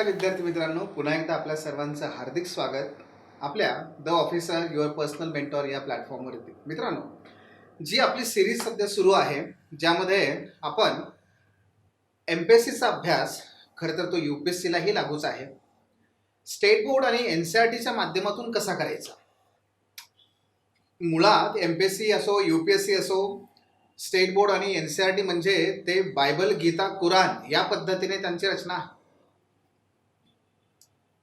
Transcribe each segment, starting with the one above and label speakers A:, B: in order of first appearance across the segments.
A: नमस्कार विद्यार्थी मित्रांनो, पुन्हा एकदा आपल्या सर्वांचं हार्दिक स्वागत आपल्या the officer your personal mentor या प्लॅटफॉर्मवरती. मित्रांनो, जी आपली सिरीज सध्या सुरू आहे, ज्यामध्ये आपण MPSCचा अभ्यास, खरं तर तो UPSCलाही लागूच आहे, स्टेट बोर्ड आणि NCERTच्या माध्यमातून कसा करायचा. मुळात MPSC असो, UPSC असो, स्टेट बोर्ड आणि NCERT म्हणजे ते बायबल, गीता, कुराण या पद्धतीने त्यांची रचना आहे.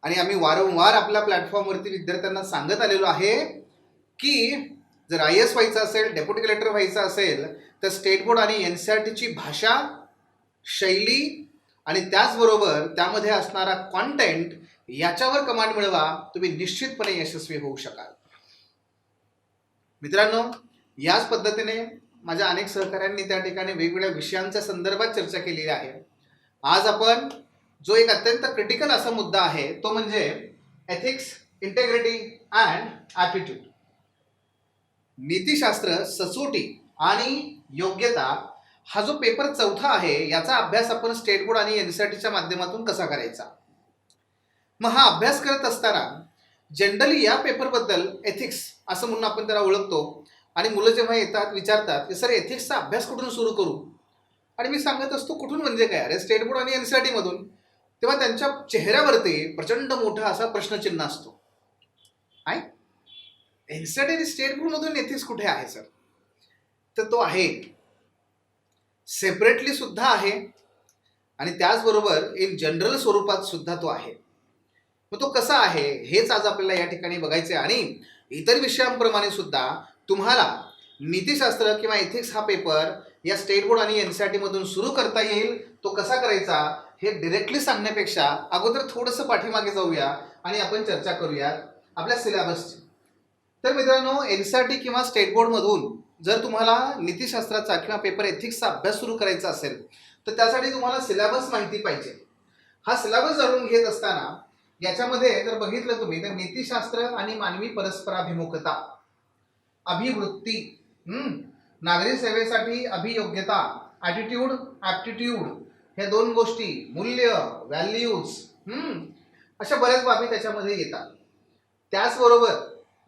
A: आणि आम्ही वारंवार आपल्या प्लॅटफॉर्मवरती विद्यार्थ्यांना सांगत आलेलो आहे की जर IAS व्हायचं असेल, डेप्युटी कलेक्टर व्हायचं असेल, तर स्टेट बोर्ड आणि NCERTची भाषा, शैली आणि त्याचबरोबर त्यामध्ये असणारा कॉन्टेंट याच्यावर कमांड मिळवा, तुम्ही निश्चितपणे यशस्वी होऊ शकाल. मित्रांनो, याच पद्धतीने माझ्या अनेक सहकाऱ्यांनी त्या ठिकाणी वेगवेगळ्या विषयांच्या संदर्भात चर्चा केलेली आहे. आज आपण जो एक अत्यंत क्रिटिकल असा मुद्दा आहे तो म्हणजे एथिक्स, इंटेग्रिटी अँड ॲप्टिट्यूड. नीतिशास्त्र, सचोटी आणि योग्यता हा जो पेपर चौथा आहे, याचा अभ्यास आपण स्टेट बोर्ड आणि NCERTच्या माध्यमातून कसा करायचा. मग हा अभ्यास करत असताना जनरली या पेपरबद्दल एथिक्स असं म्हणून आपण त्याला ओळखतो. आणि मुलं जेव्हा येतात विचारतात की सर एथिक्सचा अभ्यास कुठून सुरू करू, आणि मी सांगत असतो कुठून म्हणजे काय, अरे स्टेट बोर्ड आणि NCERT मधून. तेव्हा त्यांच्या चेहऱ्यावरती प्रचंड मोठा असा प्रश्नचिन्ह असतो. आहे NCERT आणि स्टेट बोर्ड मधून एथिक्स कुठे आहे सर? तर तो आहे, सेपरेटली सुद्धा आहे आणि त्याचबरोबर इन जनरल स्वरूपात सुद्धा तो आहे. मग तो कसा आहे हेच आज आपल्याला या ठिकाणी बघायचे. आणि इतर विषयांप्रमाणे सुद्धा तुम्हाला नीतिशास्त्र किंवा एथिक्स हा पेपर या स्टेट बोर्ड आणि NCERT मधून सुरू करता येईल. तो कसा करायचा हे डिरेक्टली सांगण्यापेक्षा अगोदर थोडंसं पाठीमागे जाऊया आणि आपण चर्चा करूया आपल्या सिलेबसची. तर मित्रांनो, NCERT किंवा स्टेट बोर्ड मधून जर तुम्हाला नीतिशास्त्राचा किंवा पेपर एथिक्सचा अभ्यास सुरू करायचा असेल तर त्यासाठी तुम्हाला सिलेबस माहिती पाहिजे. हा सिलेबस जाणून घेत असताना याच्यामध्ये जर बघितलं तुम्ही तर नीतिशास्त्र आणि मानवी परस्पराभिमुखता, अभिवृत्ती, नागरी सेवेसाठी अभियोग्यता, ॲटिट्यूड, ॲप्टिट्यूड, ह्या दोन गोष्टी, मूल्य, व्हॅल्यूज, अशा बऱ्याच बाबी त्याच्यामध्ये येतात. त्याचबरोबर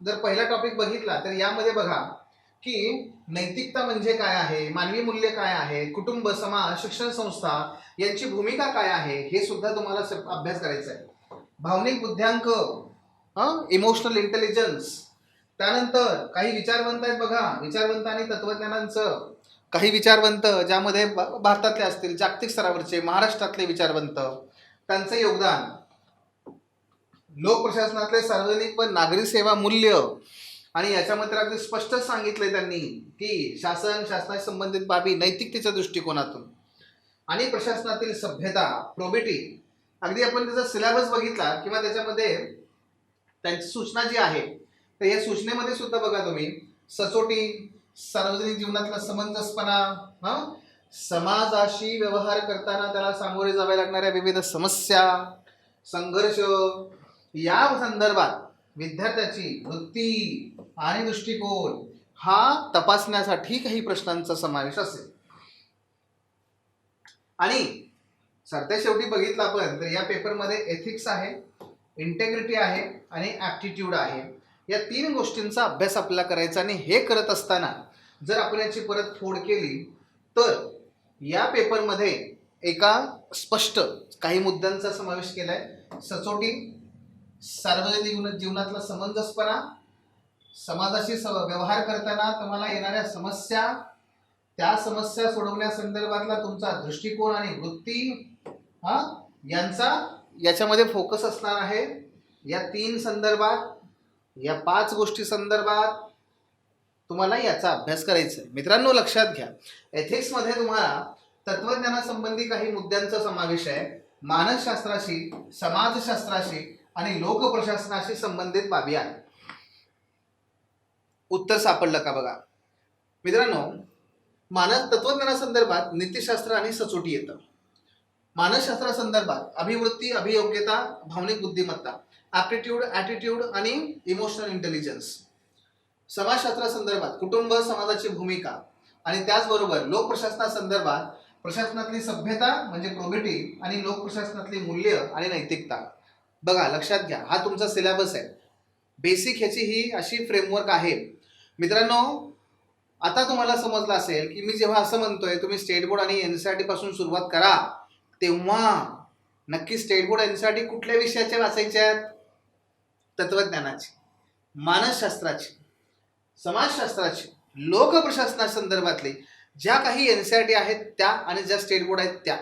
A: जर पहिला टॉपिक बघितला तर यामध्ये बघा की नैतिकता म्हणजे काय आहे, मानवी मूल्य काय आहे, कुटुंब, समाज, शिक्षण संस्था यांची भूमिका काय आहे हे सुद्धा तुम्हाला अभ्यास करायचा आहे. भावनिक बुद्ध्यांक, इमोशनल इंटेलिजन्स, त्यानंतर काही विचारवंत आहेत बघा, विचारवंत आणि तत्वज्ञानांचं काही विचारवंत ज्यामध्ये भारतातले असतील, जागतिक स्तरावरचे, महाराष्ट्रातले विचारवंत, त्यांचं योगदान, लोक प्रशासनातले सार्वजनिक व नागरी सेवा मूल्य, आणि याच्यामध्ये अगदी स्पष्ट सांगितलंय त्यांनी की शासन, शासनाशी संबंधित बाबी नैतिकतेच्या दृष्टिकोनातून, आणि प्रशासनातील सभ्यता, प्रोबिटी. अगदी आपण त्याचा सिलेबस बघितला किंवा त्याच्यामध्ये त्यांची सूचना जी आहे तर या सूचनेमध्ये सुद्धा बघा तुम्ही सचोटी, सार्वजनिक जीवनातला समंजसपणा, समाजाशी व्यवहार करताना त्याला सामोरे जावे लागणाऱ्या विविध समस्या, संघर्ष, या संदर्भात विद्यार्थ्याची वृत्ती आणि दृष्टिकोन हा तपासण्यासाठी काही प्रश्नांचा समावेश असेल. आणि सरत्या शेवटी बघितलं आपण तर या पेपरमध्ये एथिक्स आहे, इंटेग्रिटी आहे आणि ॲप्टिट्यूड आहे. या तीन गोष्टींचा अभ्यास आपल्याला करायचा. आणि हे करत असताना जर आपण याची परत फोड केली तर या पेपरमध्ये एका स्पष्ट काही मुद्द्यांचा समावेश केला आहे. सचोटी, सार्वजनिक जीवनातला समंजसपणा, समाजाशी व्यवहार करताना तुम्हाला येणाऱ्या समस्या, त्या समस्या सोडवण्यासंदर्भातला तुमचा दृष्टिकोन आणि वृत्ती, यांचा याच्यामध्ये फोकस असणार आहे. या तीन संदर्भात, या 5 गोष्टी संदर्भात तुम्हाला याचा अभ्यास करायचा आहे. मित्रांनो, लक्षात घ्या, एथिक्समध्ये तुम्हाला तत्वज्ञानासंबंधी काही मुद्द्यांचा समावेश आहे. मानसशास्त्राशी, समाजशास्त्राशी आणि लोकप्रशासनाशी संबंधित बाबी आहेत. उत्तर सापडलं का बघा मित्रांनो. तत्वज्ञानासंदर्भात नीतिशास्त्र आणि सचोटी येतं. मानसशास्त्रासंदर्भात अभिवृत्ती, अभियोग्यता, भावनिक बुद्धिमत्ता, ॲप्टिट्यूड आणि इमोशनल इंटेलिजन्स. समाजशास्त्रासंदर्भात कुटुंब, समाजाची भूमिका, आणि त्याचबरोबर लोकप्रशासनासंदर्भात प्रशासनातली सभ्यता म्हणजे प्रोबिटी आणि लोकप्रशासनातली मूल्य आणि नैतिकता. बघा लक्षात घ्या, हा तुमचा सिलेबस आहे. बेसिक ह्याची ही अशी फ्रेमवर्क आहे. मित्रांनो, आता तुम्हाला समजलं असेल की मी जेव्हा असं म्हणतोय तुम्ही स्टेट बोर्ड आणि एनसीईआरटी पासून सुरुवात करा, तेव्हा नक्की स्टेट बोर्ड एनसीईआरटी कुठल्या विषयाच्या वाचायच्या? तत्वज्ञानाची, मानसशास्त्राची, समाजशास्त्राची, लोकप्रशासनासंदर्भातली ज्या काही एनसीईआरटी आहेत त्या आणि ज्या स्टेट बोर्ड आहेत त्या.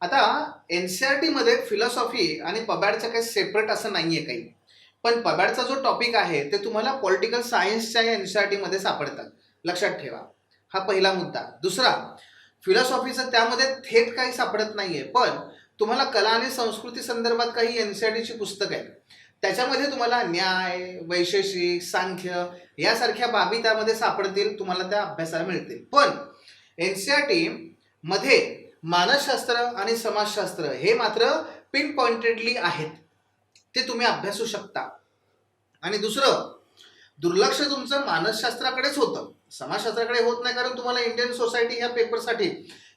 A: आता एनसीईआरटी मध्ये फिलॉसॉफी आणि पबॅडचं काही सेपरेट असं नाहीये काही, पण पबॅडचा जो टॉपिक आहे ते तुम्हाला पॉलिटिकल सायन्सच्या एनसीईआरटी मध्ये सापडतात. लक्षात ठेवा, हा पहिला मुद्दा. दुसरा, फिलॉसॉफीचं त्यामध्ये थेट काही सापडत नाहीये, पण तुम्हाला कला आणि संस्कृती संदर्भात काही एनसीईआरटीची पुस्तकं आहेत, त्याच्यामध्ये तुम्हाला न्याय, वैशेषिक, सांख्य यासारख्या बाबी त्यामध्ये सापडतील, तुम्हाला त्या अभ्यासाला मिळतील. पण एनसीईआरटी मध्ये मानसशास्त्र आणि समाजशास्त्र हे मात्र पिन पॉइंटेडली आहेत, ते तुम्ही अभ्यासू शकता. आणि दुसरं, दुर्लक्ष तुमचं मानसशास्त्राकडेच होतं, समाजशास्त्राकडे होत नाही, कारण तुम्हाला इंडियन सोसायटी ह्या पेपरसाठी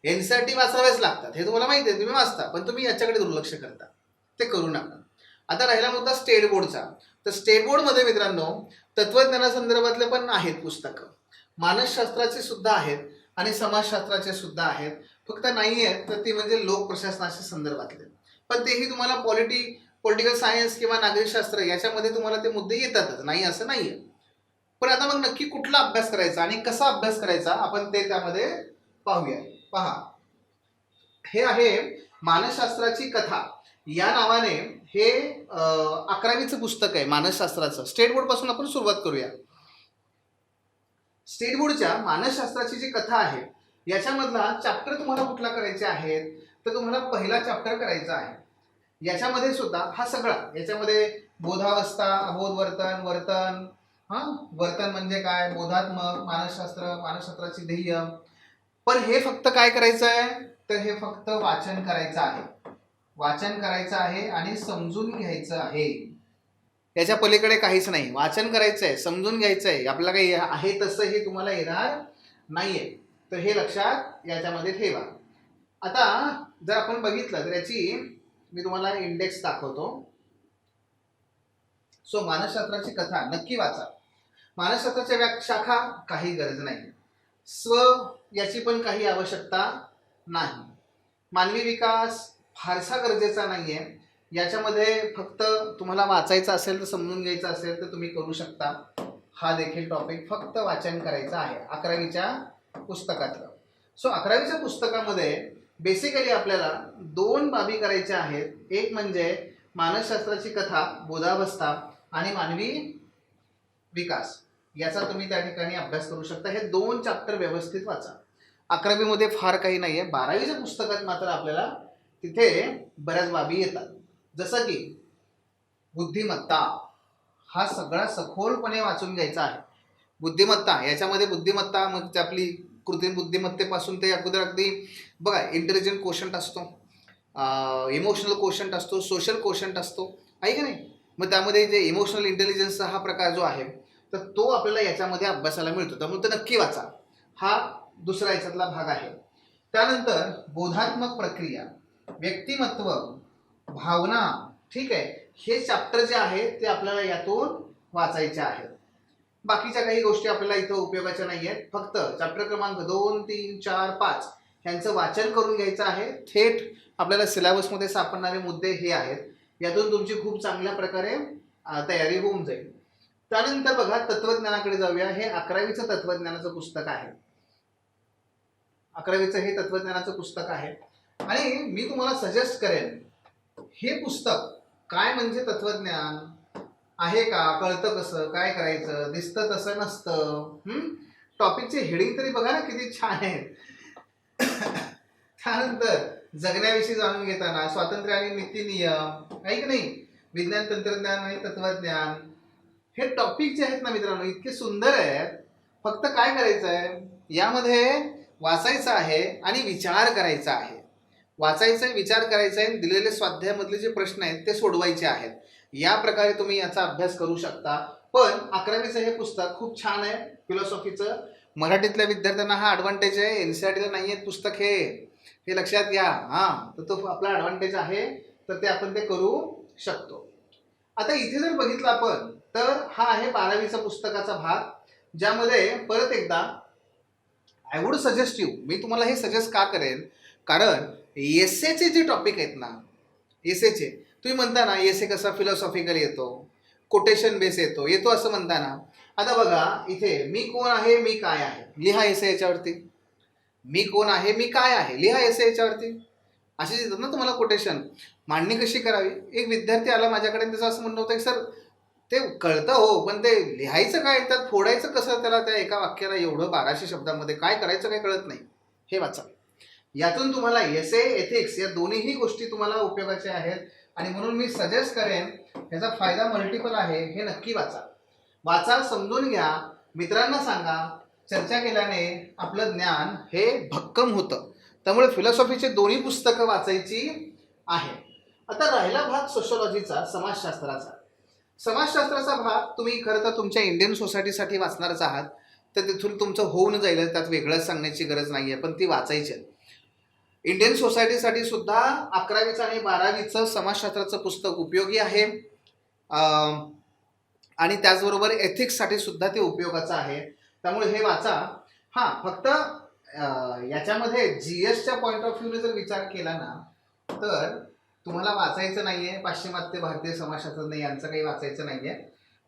A: एनसीईआरटी वाचावेच लागतात, हे तुम्हाला माहिती आहे, तुम्ही वाचता, पण तुम्ही याच्याकडे दुर्लक्ष करता, ते करू नका. आता राहिला मुद्दा स्टेट बोर्डचा. तर स्टेट बोर्डमध्ये मित्रांनो तत्वज्ञानासंदर्भातले पण आहेत पुस्तकं, मानसशास्त्राचे सुद्धा आहेत आणि समाजशास्त्राचे सुद्धा आहेत. फक्त नाही आहेत तर ती म्हणजे लोक प्रशासनाच्या संदर्भातले, पण तेही तुम्हाला पॉलिटिकल सायन्स किंवा नागरिकशास्त्र याच्यामध्ये तुम्हाला ते मुद्दे येतातच, नाही असं नाहीये. पण आता मग नक्की कुठला अभ्यास करायचा आणि कसा अभ्यास करायचा आपण ते त्यामध्ये पाहूया. पहा, हे आहे मानसशास्त्राची कथा या नावाने हे 11वीचं पुस्तक आहे मानसशास्त्राचं. स्टेट बोर्ड पासून आपण सुरुवात करूया. स्टेट बोर्डच्या मानसशास्त्राची जी कथा आहे याच्यामधला चॅप्टर तुम्हाला कुठला करायचे आहेत, तर तुम्हाला पहिला चॅप्टर करायचा आहे. याच्यामध्ये सुद्धा हा सगळा, याच्यामध्ये बोधावस्था, अबोध वर्तन, वर्तन, वर्तन म्हणजे काय, बोधात्मक, मानसशास्त्र, मानसशास्त्राची ध्येय. पण हे फक्त काय करायचं आहे, तर हे फक्त वाचन करायचं आहे, वाचन करायचं आहे आणि समजून घ्यायचं आहे. याच्या पलीकडे काहीच नाही. वाचन करायचं आहे, समजून घ्यायचं आहे, आपल्याला काही आहे तसं हे तुम्हाला येणार नाहीये, तर हे लक्षात याच्यामध्ये ठेवा. आता जर आपण बघितलं तर याची मी तुम्हाला इंडेक्स दाखवतो. सो मानसशास्त्राची कथा नक्की वाचा. मानसशास्त्राच्या व्याख्या काही गरज नाही, स्व याची पण काही आवश्यकता नाही. मानवी विकास फारसा गरजेचा नाहीये, याच्यामध्ये फक्त तुम्हाला वाचायचं असेल तर, समजून घ्यायचं असेल तर तुम्ही करू शकता. हा देखील टॉपिक फक्त वाचन करायचं आहे 11वीच्या पुस्तकातलं. सो 11वीच्या पुस्तकामध्ये बेसिकली आपल्याला 2 बाबी करायच्या आहेत. एक म्हणजे मानसशास्त्राची कथा, बोधावस्था आणि मानवी विकास, याचा तुम्ही त्या ठिकाणी अभ्यास करू शकता. हे 2 चॅप्टर व्यवस्थित वाचा. 11वीमध्ये फार काही नाहीये. 12वीच्या पुस्तकात मात्र आपल्याला तिथे बऱ्याच बाबी येतात, जसं की बुद्धिमत्ता. हा सगळा सखोलपणे वाचून घ्यायचा आहे. बुद्धिमत्ता, याच्यामध्ये बुद्धिमत्ता म्हणजे आपली कृत्रिम बुद्धिमत्तेपासून ते अगदी बघा, इंटेलिजंट कोशंट असतो, इमोशनल कोशंट असतो, सोशल कोशंट असतो, आहे की नाही. मग त्यामध्ये जे इमोशनल इंटेलिजन्सचा हा प्रकार जो आहे तर तो आपल्याला याच्यामध्ये अभ्यासाला मिळतो, त्यामुळे ते नक्की वाचा. हा दुसरा याच्यातला भाग आहे. त्यानंतर बोधात्मक प्रक्रिया, व्यक्तिमत्व, भावना, ठीक आहे, हे चॅप्टर जे आहे ते आपल्याला यातून वाचायचे आहेत. बाकीच्या काही गोष्टी आपल्याला इथं उपयोगाच्या नाही आहेत. फक्त चॅप्टर क्रमांक 2, 3, 4, 5 ह्यांचं वाचन करून घ्यायचं आहे. थेट आपल्याला सिलेबसमध्ये सापडणारे मुद्दे हे आहेत, यातून तुमची खूप चांगल्या प्रकारे तयारी होऊन जाईल. त्यानंतर बघा, तत्वज्ञानाकडे जाऊया. हे 11वीचं तत्वज्ञानाचं पुस्तक आहे. 11वीचं हे तत्वज्ञानाचं पुस्तक आहे आणि मी तुम्हाला सजेस्ट करेन, हे पुस्तक काय म्हणजे तत्वज्ञान आहे का, कळतं कसं, काय करायचं, दिसतं तसं नसतं. टॉपिकचे हेडिंग तरी बघा ना किती छान आहेत. त्यानंतर जगण्याविषयी जाणून घेताना स्वातंत्र्य आणि नीती नियम, आहे की नाही, विज्ञान, तंत्रज्ञान आणि तत्वज्ञान, हे टॉपिक जे आहेत ना मित्रांनो इतके सुंदर आहेत. फक्त काय करायचं आहे, यामध्ये वाचायचं आहे आणि विचार करायचा आहे. वाचायचं आहे, विचार करायचा आहे, दिलेले स्वाध्यायामधले जे प्रश्न आहेत ते सोडवायचे आहेत. या प्रकारे तुम्ही याचा अभ्यास करू शकता. पण 11वीचं हे पुस्तक खूप छान आहे फिलॉसॉफीचं, मराठीतल्या विद्यार्थ्यांना हा ॲडव्हान्टेज आहे, एनसीईआरटीला नाही आहेत पुस्तक हे लक्षात घ्या. हां, तर तो आपला ॲडव्हान्टेज आहे, तर ते आपण ते करू शकतो. आता इथे जर बघितलं आपण तर हा आहे 12वीचा पुस्तकाचा भाग, ज्यामध्ये परत एकदा आय वुड सजेस्ट यू, मी तुम्हाला हे सजेस्ट का करेन, कारण एसेचे जे टॉपिक आहेत ना, एसेचे तुम्ही म्हणता ना एसे कसा फिलॉसॉफिकल येतो, कोटेशन बेस येतो असं म्हणता ना. आता बघा इथे मी कोण आहे मी काय आहे लिहा एसे याच्यावरती. मी कोण आहे मी काय आहे लिहा एसे याच्यावरती. असे येतात ना तुम्हाला कोटेशन. मांडणी कशी करावी. एक विद्यार्थी आला माझ्याकडे, त्याचं असं म्हणणं होतं की सर ते कळतं हो, पण ते लिहायचं काय, त्यात फोडायचं कसं, त्याला त्या एका वाक्याला एवढं 1200 शब्दामध्ये काय करायचं काय कळत नाही. हे वाचा. यातून तुम्हाला एसे एथिक्स या दोन्हीही गोष्टी तुम्हाला उपयोगाच्या आहेत, आणि म्हणून मी सजेस्ट करेन, याचा फायदा मल्टिपल आहे, हे नक्की वाचा, समजून घ्या, मित्रांना सांगा. चर्चा केल्याने आपलं ज्ञान हे भक्कम होतं. त्यामुळे फिलॉसॉफीचे दोन्ही पुस्तकं वाचायची आहे. आता राहिला भाग सोशॉलॉजीचा, समाजशास्त्राचा भाग तुम्ही खरं तर तुमच्या इंडियन सोसायटीसाठी वाचणारच आहात, तर तिथून तुमचं होऊन जाईल, त्यात वेगळंच सांगण्याची गरज नाही आहे, पण ती वाचायची आहे. इंडियन सोसायटीसाठी सुद्धा 11वीचं आणि 12वीचं समाजशास्त्राचं पुस्तक उपयोगी आहे, आणि त्याचबरोबर एथिक्ससाठी सुद्धा ते उपयोगाचं आहे. त्यामुळे हे वाचा. हां, फक्त याच्यामध्ये जीएसच्या पॉईंट ऑफ व्ह्यूने जर विचार केला ना, तर तुम्हाला वाचायचं नाही आहे पाश्चिमात्य भारतीय समाजशास्त्रज्ञ यांचं काही वाचायचं नाही आहे.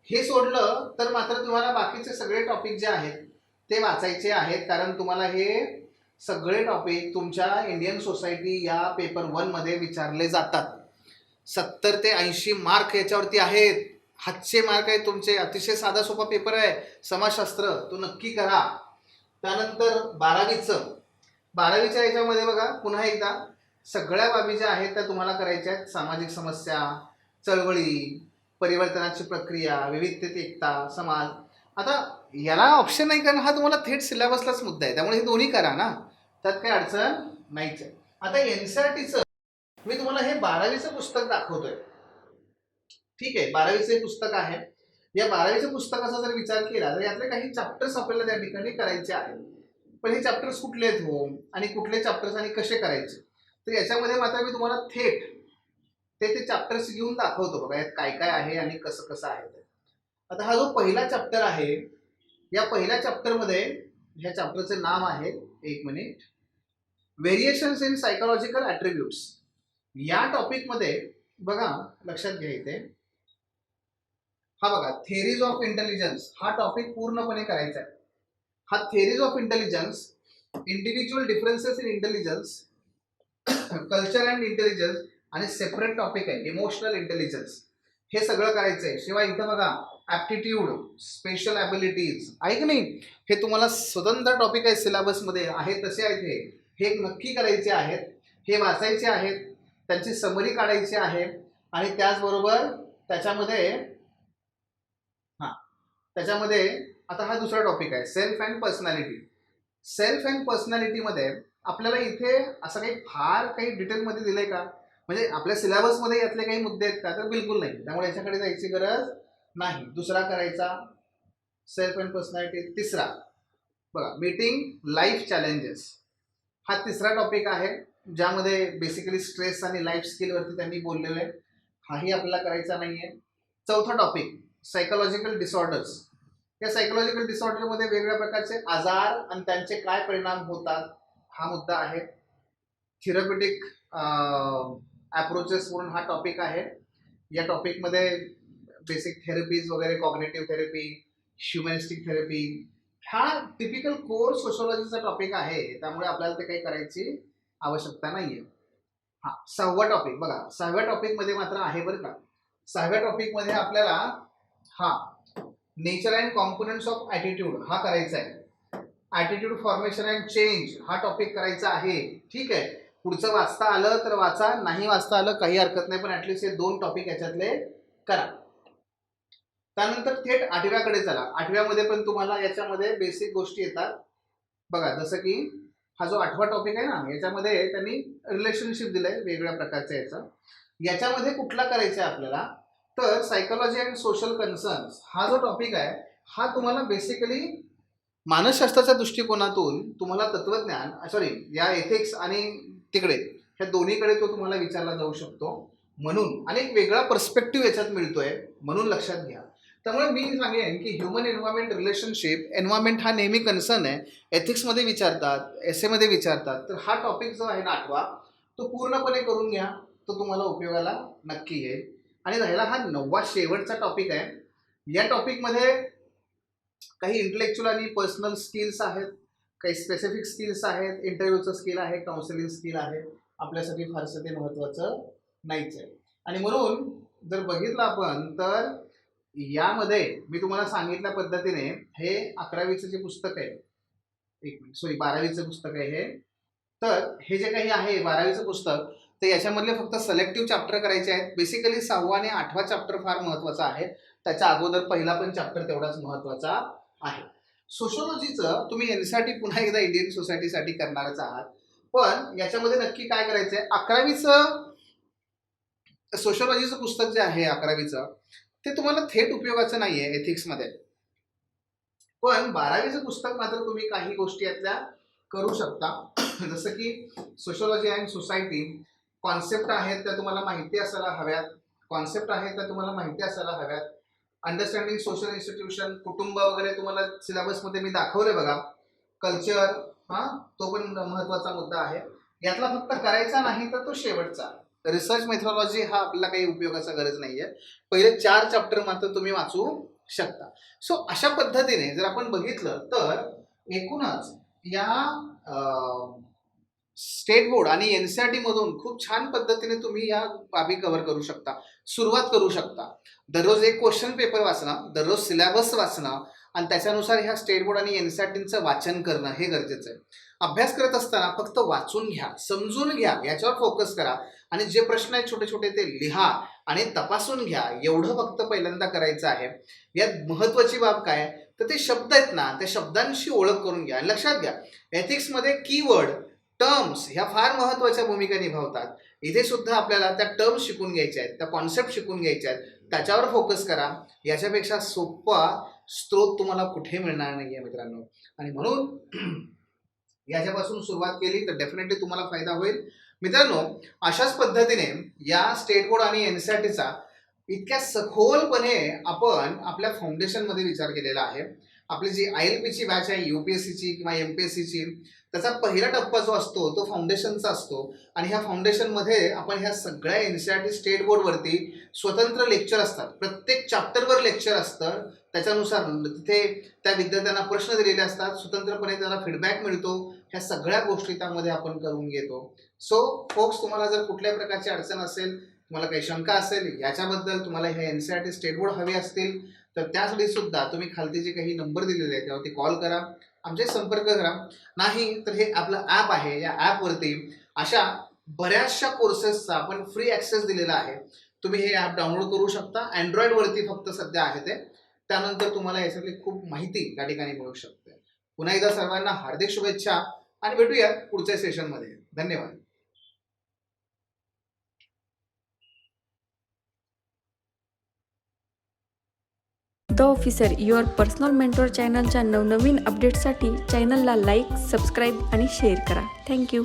A: हे सोडलं तर मात्र तुम्हाला बाकीचे सगळे टॉपिक जे आहेत ते वाचायचे आहेत, कारण तुम्हाला हे सगळे टॉपिक तुमच्या इंडियन सोसायटी या पेपर 1 मध्ये विचारले जातात. 70 ते 80 मार्क याच्यावरती आहेत. हातचे मार्क आहेत तुमचे. अतिशय साधा सोपा पेपर आहे समाजशास्त्र, तो नक्की करा. त्यानंतर 12वीच्या याच्यामध्ये बघा पुन्हा एकदा सगळ्या बाबी ज्या आहेत त्या तुम्हाला करायच्या आहेत. सामाजिक समस्या, चळवळी, परिवर्तनाची प्रक्रिया, विविधतेत एकता, समाज. आता याला ऑप्शन नाही, कारण हा तुम्हाला थेट सिलेबसलाच मुद्दा आहे, त्यामुळे हे दोन्ही करा ना, त्यात काही अडचण नाहीच आहे. आता एनसीईआरटीचं मी तुम्हाला हे 12वीचं पुस्तक दाखवतोय. ठीक आहे, 12वीचे पुस्तक आहे. या 12वीच्या पुस्तकाचा जर विचार केला तर यातले काही चॅप्टर्स आपल्याला त्या ठिकाणी करायचे आहेत. पण हे चॅप्टर्स कुठले आहेत हो, आणि कुठले चॅप्टर्स आणि कसे करायचे, तर याच्यामध्ये मात्र मी तुम्हाला थेट ते चॅप्टर्स घेऊन दाखवतो. बघा यात काय काय आहे आणि कसं कसं आहे. आता हा जो पहिला चॅप्टर आहे, या पहिल्या चॅप्टरमध्ये, ह्या चॅप्टरचे नाव आहे, एक minute, variations in psychological attributes. या टॉपिकमध्ये बघा लक्षात घ्या इथे, हा बघा थेरीज ऑफ इंटेलिजन्स हा टॉपिक पूर्णपणे करायचा आहे. हा theories of intelligence, individual differences in intelligence, culture and intelligence, आणि सेपरेट टॉपिक आहे इमोशनल इंटेलिजन्स. हे सगळं करायचं आहे. शिवाय इथं बघा ॲप्टिट्यूड, स्पेशल ॲबिलिटीज आहे की नाही, हे तुम्हाला स्वतंत्र टॉपिक आहे, सिलेबसमध्ये आहे तसे आहेत. हे नक्की करायचे आहेत, हे वाचायचे आहेत, त्यांची समरी काढायची आहे. आणि त्याचबरोबर त्याच्यामध्ये आता हा दुसरा टॉपिक आहे, self and personality. Self and पर्सनॅलिटीमध्ये आपल्याला इथे असं काही डिटेलमध्ये दिलंय का, म्हणजे आपल्या सिलेबसमध्ये यातले काही मुद्दे आहेत का, तर बिलकुल नाही. त्यामुळे याच्याकडे जायची गरज नाही. दुसरा करायचा सेल्फ अँड पर्सनॅलिटी. तिसरा बघा मीटिंग लाईफ चॅलेंजेस, हा तिसरा टॉपिक आहे, ज्यामध्ये बेसिकली स्ट्रेस आणि लाईफ स्किलवरती त्यांनी बोललेलं आहे. हाही आपल्याला करायचा नाही आहे. चौथा टॉपिक सायकोलॉजिकल डिसऑर्डर्स. या सायकोलॉजिकल डिसऑर्डरमध्ये वेगवेगळ्या प्रकारचे आजार आणि त्यांचे काय परिणाम होतात, हा मुद्दा आहे. थेरप्युटिक अप्रोचेस म्हणून हा टॉपिक आहे. या टॉपिकमध्ये बेसिक थेरपीज वगैरे, कॉग्नेटिव्ह थेरपी, ह्युमॅनिस्टिक थेरपी, हा टिपिकल कोर सोशोलॉजीचा टॉपिक आहे. त्यामुळे आपल्याला ते काही करायची आवश्यकता नाही आहे. हां, 6वा टॉपिक बघा. 6व्या टॉपिकमध्ये मात्र आहे बरं का. 6व्या टॉपिकमध्ये आपल्याला nature and components of attitude हा करायचा आहे. ॲटिट्यूड फॉर्मेशन अँड चेंज हा टॉपिक करायचा आहे. ठीक आहे, पुढचं वाचता आलं तर वाचा, नाही वाचता आलं काही हरकत नाही, पण ॲटलिस्ट हे 2 टॉपिक याच्यातले करा. त्यानंतर थेट 8व्याकडे चला. 8व्यामध्ये पण तुम्हाला याच्यामध्ये बेसिक गोष्टी येतात बघा, जसं की हा जो 8वा टॉपिक आहे ना, याच्यामध्ये त्यांनी रिलेशनशिप दिलंय वेगवेगळ्या प्रकारच्या. याच्यामध्ये कुठला करायचा आहे आपल्याला, तर सायकोलॉजी अँड सोशल कन्सर्न्स हा जो टॉपिक आहे, हा तुम्हाला बेसिकली मानसशास्त्राच्या दृष्टिकोनातून तुम्हाला तत्वज्ञान सॉरी या एथिक्स आणि तिकडे ह्या दोन्हीकडे तो तुम्हाला विचारला जाऊ शकतो, म्हणून आणि एक वेगळा पर्स्पेक्टिव्ह याच्यात मिळतोय, म्हणून लक्षात घ्या. त्यामुळे मी सांगेन की ह्युमन एन्व्हायरमेंट रिलेशनशिप, एन्व्हायरमेंट हा नेहमी कन्सर्न आहे. एथिक्समध्ये विचारतात, एसेमध्ये विचारतात, तर हा टॉपिक जो आहे ना 8वा तो पूर्णपणे करून घ्या, तो तुम्हाला उपयोगाला नक्की येईल. आणि राहिला हा 9वा शेवटचा टॉपिक आहे. या टॉपिकमध्ये काही इंटेलेक्च्युअल आणि पर्सनल स्किल्स आहेत, काही स्पेसिफिक स्किल्स आहेत, इंटरव्ह्यूचं स्किल आहे, काउन्सिलिंग स्किल आहे. आपल्यासाठी फारसं ते महत्त्वाचं नाहीच आहे. आणि म्हणून जर बघितलं आपण तर यामध्ये मी तुम्हाला सांगितल्या पद्धतीने हे 11वीचं जे पुस्तक आहे, एक मिनिट सॉरी 12वीचं पुस्तक आहे हे, तर हे जे काही आहे 12वीचं पुस्तक, तर याच्यामधले फक्त सिलेक्टिव्ह चॅप्टर करायचे आहेत. बेसिकली 6वा आणि 8वा चॅप्टर फार महत्त्वाचा आहे. त्याच्या अगोदर पहिला पण चॅप्टर तेवढाच महत्त्वाचा आहे. सोशोलॉजीचं तुम्ही यासाठी पुन्हा एकदा इंडियन सोसायटीसाठी करणारच आहात, पण याच्यामध्ये नक्की काय करायचं आहे, 11वीचं सोशोलॉजीचं पुस्तक जे आहे 11वीचं ते तुम्हाला थेट उपयोगाचं नाही आहे एथिक्समध्ये, पण 12वीचं पुस्तक मात्र तुम्ही काही गोष्टी यातल्या करू शकता. जसं की सोशोलॉजी अँड सोसायटी, कॉन्सेप्ट आहेत त्या तुम्हाला माहिती असायला हव्यात, अंडरस्टँडिंग सोशल इन्स्टिट्यूशन, कुटुंब वगैरे तुम्हाला सिलेबसमध्ये मी दाखवले बघा. कल्चर तो पण महत्त्वाचा मुद्दा आहे. यातला फक्त करायचा नाही तर तो शेवटचा रिसर्च मेथोडॉलॉजी हा आपल्याला काही उपयोगाचा गरज नाही आहे. पहिले 4 चॅप्टर मात्र तुम्ही वाचू शकता. सो अशा पद्धतीने जर आपण बघितलं तर एकूणच या स्टेट बोर्ड आणि NCERT मधून खूप छान पद्धतीने तुम्ही या बाबी कव्हर करू शकता, सुरुवात करू शकता. दररोज एक क्वेश्चन पेपर वाचणं, दररोज सिलेबस वाचणं आणि त्याच्यानुसार ह्या स्टेट बोर्ड आणि NCERTचं वाचन करणं हे गरजेचं आहे. अभ्यास करत असताना फक्त वाचून घ्या, समजून घ्या, याच्यावर फोकस करा आणि जे प्रश्न आहेत छोटे छोटे ते लिहा आणि तपासून घ्या, एवढं फक्त पहिल्यांदा करायचं आहे. यात महत्त्वाची बाब काय, तर ते शब्द आहेत ना, त्या शब्दांशी ओळख करून घ्या. आणि लक्षात घ्या, एथिक्समध्ये कीवर्ड, टर्म्स ह्या फार महत्त्वाच्या भूमिका निभावतात. इथे सुद्धा आपल्याला त्या टर्म्स शिकून घ्यायच्या आहेत, त्या कॉन्सेप्ट शिकून घ्यायच्या आहेत, त्याच्यावर फोकस करा. याच्यापेक्षा सोपा स्रोत तुम्हाला कुठे मिळणार नाही आहे मित्रांनो. आणि म्हणून याच्यापासून सुरुवात केली तर डेफिनेटली तुम्हाला फायदा होईल मित्रांनो. अशाच पद्धतीने या स्टेट बोर्ड आणि NCERTचा इतक्या सखोलपणे आपण आपल्या फाउंडेशनमध्ये विचार केलेला आहे. आपली जी ILPची बॅच आहे, UPSCची किंवा MPSCची, त्याचा पहिला टप्पा जो असतो तो फाउंडेशनचा असतो. आणि ह्या फाउंडेशनमध्ये आपण ह्या सगळ्या NCERT स्टेट बोर्डवरती स्वतंत्र लेक्चर असतात, प्रत्येक चॅप्टरवर लेक्चर असतं. त्याच्यानुसार तिथे त्या विद्यार्थ्यांना प्रश्न दिलेले असतात, स्वतंत्रपणे त्याला फीडबॅक मिळतो. ह्या सगळ्या गोष्टी त्यामध्ये आपण करून घेतो. सो फोक्स, तुम्हाला जर कुठल्या प्रकारची अडचण असेल, तुम्हाला काही शंका असेल याच्याबद्दल, तुम्हाला हे NCERT स्टेट बोर्ड हवे असतील, तर त्यासाठी सुद्धा तुम्ही खालती जे काही नंबर दिलेले आहेत त्यावरती कॉल करा, आमचे संपर्क करा. नाही तर हे आपलं ॲप आहे, या ॲपवरती अशा बऱ्याचशा कोर्सेसचा आपण फ्री ॲक्सेस दिलेला आहे. तुम्ही हे ॲप डाउनलोड करू शकता. अँड्रॉइडवरती फक्त सध्या आहे ते. त्यानंतर तुम्हाला याच्यातली खूप माहिती त्या ठिकाणी मिळू शकते. पुन्हा एकदा सर्वांना हार्दिक शुभेच्छा आणि भेटूया पुढच्या सेशनमध्ये. धन्यवाद.
B: The officer, your personal mentor चॅनलच्या नवनवीन अपडेट्ससाठी चॅनलला लाईक, सबस्क्राईब आणि शेअर करा. थँक्यू.